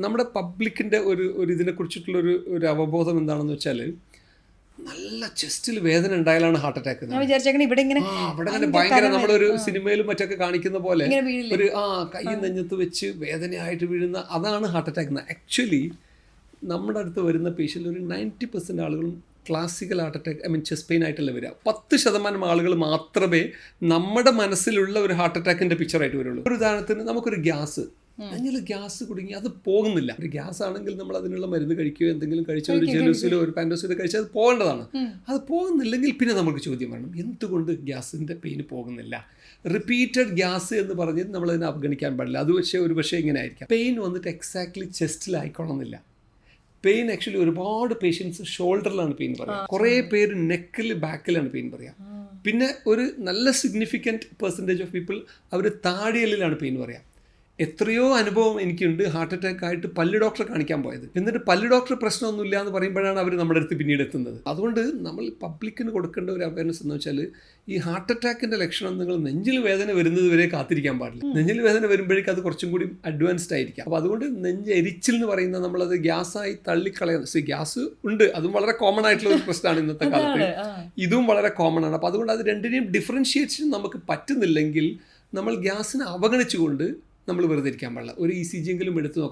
നമ്മുടെ പബ്ലിക്കിൻ്റെ ഒരു ഇതിനെക്കുറിച്ചിട്ടുള്ളൊരു ഒരു അവബോധം എന്താണെന്ന് വെച്ചാൽ, നല്ല ചെസ്റ്റിൽ വേദന ഉണ്ടായാലാണ് ഹാർട്ട് അറ്റാക്ക്. ഞാൻ വിചാരിച്ചേക്കണേ ഇവിടെ ഇങ്ങനെ അവിടെ തന്നെ ഭയങ്കര നമ്മളൊരു സിനിമയിലും മറ്റൊക്കെ കാണിക്കുന്ന പോലെ ഒരു കൈ നെഞ്ഞത്ത് വെച്ച് വേദനയായിട്ട് വീഴുന്ന അതാണ് ഹാർട്ട് അറ്റാക്ക്. ആക്ച്വലി നമ്മുടെ അടുത്ത് വരുന്ന പേഷ്യൻ്റ് ഒരു 90% ആളുകളും classical heart attack chest pain ആയിട്ടല്ല വരിക. 10% ആളുകൾ മാത്രമേ നമ്മുടെ മനസ്സിലുള്ള ഒരു ഹാർട്ട് അറ്റാക്കിൻ്റെ പിക്ചറായിട്ട് വരുള്ളൂ. ഒരു ഉദാഹരണത്തിന് നമുക്കൊരു ഗ്യാസ് കുടുങ്ങി അത് പോകുന്നില്ല. ഒരു ഗ്യാസ് ആണെങ്കിൽ നമ്മൾ അതിനുള്ള മരുന്ന് കഴിക്കുകയോ എന്തെങ്കിലും കഴിച്ചോ, ഒരു ജലൂസിലോ ഒരു പാൻഡോസിലോ കഴിച്ചാൽ അത് പോകേണ്ടതാണ്. അത് പോകുന്നില്ലെങ്കിൽ പിന്നെ നമുക്ക് ചോദ്യം വരണം, എന്തുകൊണ്ട് ഗ്യാസിൻ്റെ പെയിന് പോകുന്നില്ല? റിപ്പീറ്റഡ് ഗ്യാസ് എന്ന് പറഞ്ഞ് നമ്മളതിനെ അവഗണിക്കാൻ പാടില്ല. അത് പക്ഷേ ഇങ്ങനെ ആയിരിക്കാം. പെയിൻ വന്നിട്ട് എക്സാക്ട്ലി ചെസ്റ്റിലായിക്കൊള്ളുന്നില്ല. പെയിൻ ആക്ച്വലി ഒരുപാട് പേഷ്യൻസ് ഷോൾഡറിലാണ് പെയിൻ പറയുക, കുറേ പേര് നെക്കിൽ ബാക്കിലാണ് പെയിൻ പറയുക, പിന്നെ ഒരു നല്ല സിഗ്നിഫിക്കൻറ്റ് പെർസെൻറ്റേജ് ഓഫ് പീപ്പിൾ അവർ താടിയലിലാണ് പെയിൻ പറയുക. എത്രയോ അനുഭവം എനിക്കുണ്ട് ഹാർട്ട് അറ്റാക്ക് ആയിട്ട് പല്ല് ഡോക്ടറെ കാണിക്കാൻ പോയത്, എന്നിട്ട് പല്ല് ഡോക്ടർ പ്രശ്നമൊന്നുമില്ല എന്ന് പറയുമ്പോഴാണ് അവർ നമ്മുടെ അടുത്ത് പിന്നീട് എത്തുന്നത്. അതുകൊണ്ട് നമ്മൾ പബ്ലിക്കിന് കൊടുക്കേണ്ട ഒരു അവയർനെസ് എന്ന് വെച്ചാൽ, ഈ ഹാർട്ട് അറ്റാക്കിൻ്റെ ലക്ഷണം നിങ്ങൾ നെഞ്ചിൽ വേദന വരുന്നത് വരെ കാത്തിരിക്കാൻ പാടില്ല. നെഞ്ചിൽ വേദന വരുമ്പോഴേക്കും അത് കുറച്ചും കൂടി അഡ്വാൻസ്ഡ് ആയിരിക്കാം. അപ്പോൾ അതുകൊണ്ട് നെഞ്ച് എരിച്ചിൽ എന്ന് പറയുന്നത് നമ്മളത് ഗ്യാസായി തള്ളിക്കളയുന്നത്. ഗ്യാസ് ഉണ്ട്, അതും വളരെ കോമൺ ആയിട്ടുള്ള ഒരു പ്രശ്നമാണ് ഇന്നത്തെ കാലത്ത്. ഇതും വളരെ കോമൺ ആണ്. അപ്പോൾ അതുകൊണ്ട് അത് രണ്ടിനെയും ഡിഫറൻഷിയേഷൻ നമുക്ക് പറ്റുന്നില്ലെങ്കിൽ നമ്മൾ ഗ്യാസിനെ അവഗണിച്ചുകൊണ്ട് നമ്മൾ വെറുതെ ഇരിക്കാൻ പാടില്ല. ഒരു ECG എങ്കിലും എടുത്ത് നോക്കാം.